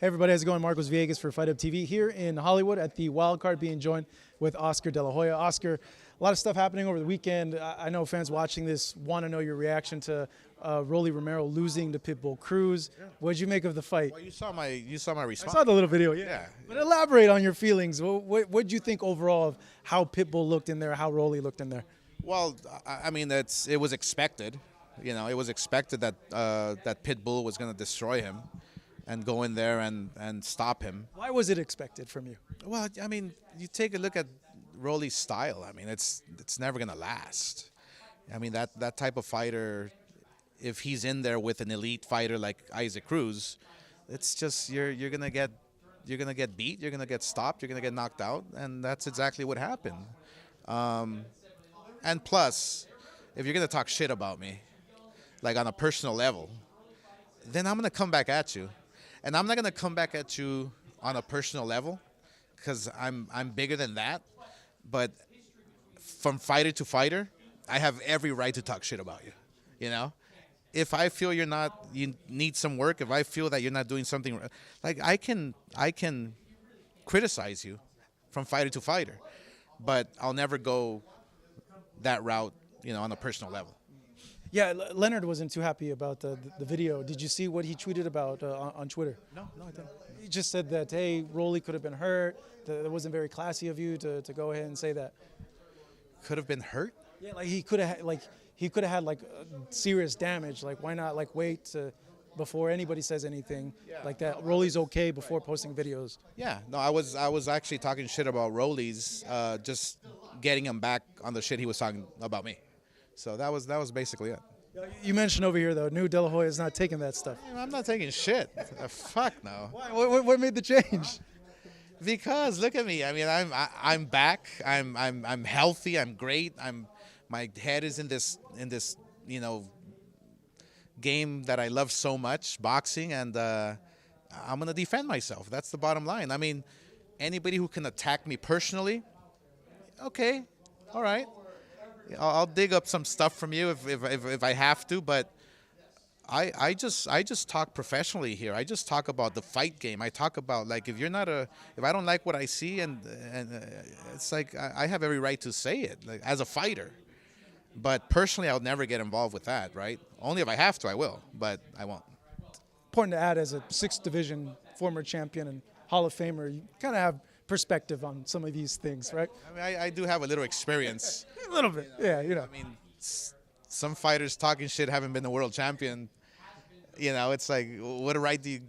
Hey everybody, how's it going? Marcos Villegas for Fight Up TV here in Hollywood at the Wild Card, being joined with Oscar De La Hoya. Oscar, a lot of stuff happening over the weekend. I know fans watching this want to know your reaction to Rolly Romero losing to Pitbull Cruz. What did you make of the fight? Well, you saw my response. I saw the little video, yeah. But elaborate on your feelings. What did you think overall of how Pitbull looked in there, how Rolly looked in there? Well, I mean, it was expected. You know, it was expected that that Pitbull was going to destroy him and go in there and stop him. Why was it expected from you? Well, I mean, you take a look at Rolly's style. I mean, it's never going to last. I mean, that type of fighter, if he's in there with an elite fighter like Isaac Cruz, it's just you're going to get beat, you're going to get stopped, you're going to get knocked out, and that's exactly what happened. And plus, if you're going to talk shit about me, like on a personal level, then I'm going to come back at you. And I'm not going to come back at you on a personal level because I'm bigger than that. But from fighter to fighter, I have every right to talk shit about you. You know? If I feel you need some work, if I feel that you're not doing something, like I can criticize you from fighter to fighter. But I'll never go that route, you know, on a personal level. Yeah, Leonard wasn't too happy about the video. Did you see what he tweeted about on Twitter? No, I didn't. He just said that, hey, Rolly could have been hurt. That it wasn't very classy of you to go ahead and say that. Could have been hurt? Yeah, like he could have had serious damage. Like why not wait before anybody says anything like that? Rolly's okay before posting videos. Yeah, no, I was actually talking shit about Rolly's, just getting him back on the shit he was talking about me. So that was basically it. You mentioned over here, though, new De La Hoya is not taking that stuff. I'm not taking shit. Fuck no. Why? What made the change? Because look at me. I mean, I'm back. I'm healthy. I'm great. My head is in this you know game that I love so much, boxing, and I'm gonna defend myself. That's the bottom line. I mean, anybody who can attack me personally, okay, all right. I'll dig up some stuff from you if I have to, but I just talk professionally here. I just talk about the fight game. I talk about, like, if I don't like what I see, and it's like I have every right to say it, like, as a fighter. But personally, I'll never get involved with that, right? Only if I have to, I will, but I won't. Important to add, as a 6th division former champion and Hall of Famer, you kind of have perspective on some of these things, right? I mean, I do have a little experience. A little bit, yeah, you know. I mean, some fighters talking shit haven't been the world champion. You know, it's like, what right do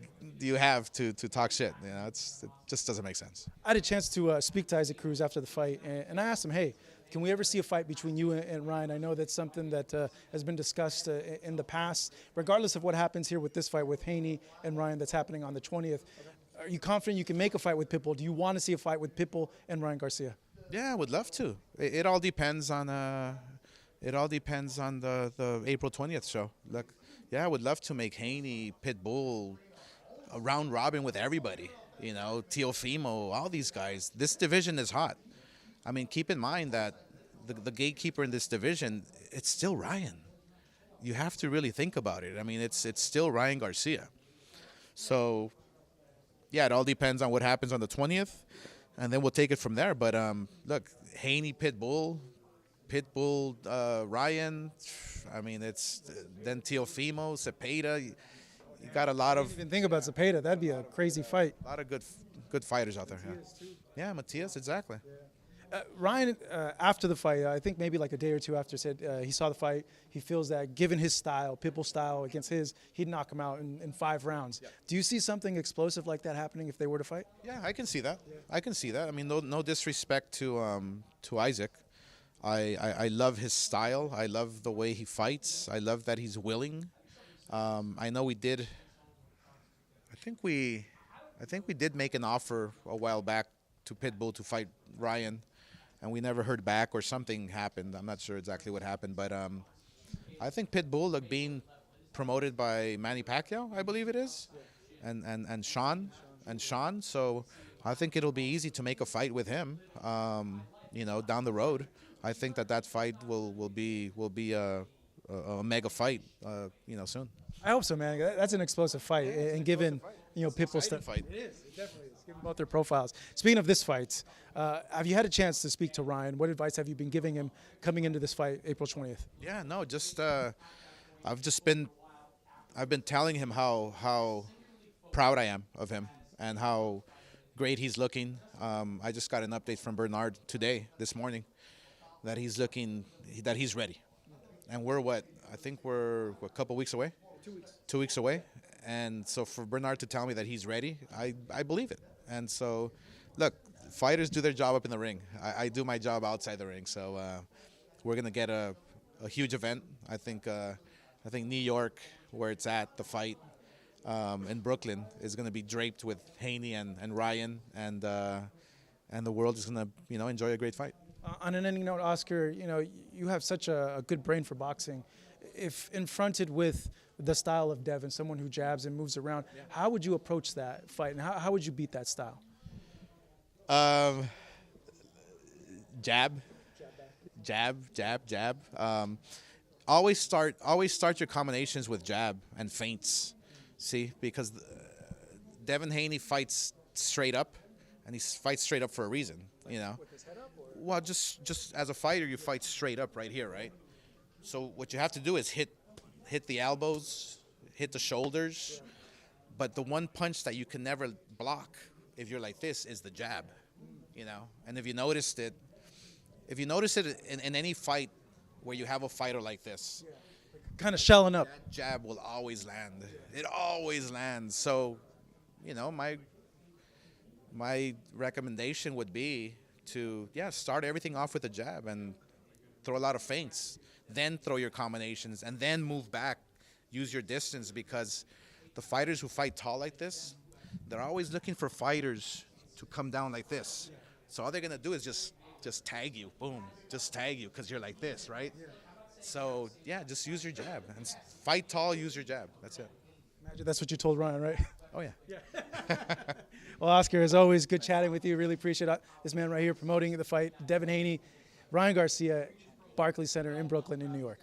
you have to talk shit? You know, it just doesn't make sense. I had a chance to speak to Isaac Cruz after the fight, and I asked him, hey, can we ever see a fight between you and Ryan? I know that's something that has been discussed in the past. Regardless of what happens here with this fight with Haney and Ryan that's happening on the 20th, are you confident you can make a fight with Pitbull? Do you want to see a fight with Pitbull and Ryan Garcia? Yeah, I would love to. It all depends on the April 20th show. Look, yeah, I would love to make Haney, Pitbull, a round robin with everybody. You know, Teofimo, all these guys. This division is hot. I mean, keep in mind that the gatekeeper in this division, it's still Ryan. You have to really think about it. I mean, it's still Ryan Garcia. So, yeah, it all depends on what happens on the 20th, and then we'll take it from there. But look, Haney, Pitbull, Ryan. I mean, it's then Teofimo, Cepeda. You got a lot of. Even think about Cepeda. That'd be a crazy fight. A lot of good fighters out there. Yeah, Matias, exactly. Ryan, after the fight, I think maybe like a day or two after, said he saw the fight. He feels that given his style, Pitbull style against his, he'd knock him out in 5 rounds. Yeah. Do you see something explosive like that happening if they were to fight? Yeah, I can see that. Yeah. I can see that. I mean, no disrespect to Isaac. I love his style. I love the way he fights. I love that he's willing. I know we did. I think we did make an offer a while back to Pitbull to fight Ryan, and we never heard back, or something happened. I'm not sure exactly what happened, but I think Pitbull, like, being promoted by Manny Pacquiao, I believe it is, and Sean. So I think it'll be easy to make a fight with him. You know, down the road, I think that fight will be a mega fight. You know, soon. I hope so, man. That's an explosive fight, and given Pitbull exciting stuff. fight. It is. It definitely is. Given both their profiles. Speaking of this fight, have you had a chance to speak to Ryan? What advice have you been giving him coming into this fight, April 20th? Yeah, no, just I've been telling him how proud I am of him and how great he's looking. I just got an update from Bernard this morning, that he's ready, and I think we're a couple weeks away. 2 weeks. 2 weeks away, and so for Bernard to tell me that he's ready, I believe it. And so, look, fighters do their job up in the ring. I do my job outside the ring. So we're gonna get a huge event. I think New York, where it's at, the fight in Brooklyn, is gonna be draped with Haney and Ryan, and the world is gonna enjoy a great fight. On an ending note, Oscar, you have such a good brain for boxing. If confronted with the style of Devin, someone who jabs and moves around, how would you approach that fight, and how would you beat that style? Jab, jab. Always start your combinations with jab and feints. See, because Devin Haney fights straight up, and he fights straight up for a reason. With his head up, or? Well, just as a fighter, you fight straight up right here, right? So what you have to do is hit the elbows, hit the shoulders, but the one punch that you can never block if you're like this is the jab, And if you noticed it in any fight where you have a fighter like this, Kind of shelling up. that jab will always land. It always lands. So, my recommendation would be to start everything off with a jab and throw a lot of feints, then throw your combinations, and then move back, use your distance, because the fighters who fight tall like this, they're always looking for fighters to come down like this. So all they're gonna do is just tag you, boom, just tag you, because you're like this, right? So just use your jab and fight tall. Use your jab. That's it. Imagine that's what you told Ryan, right? Oh yeah. Well, Oscar, as always, good chatting with you. Really appreciate this man right here promoting the fight, Devin Haney, Ryan Garcia, Barclays Center in Brooklyn, in New York.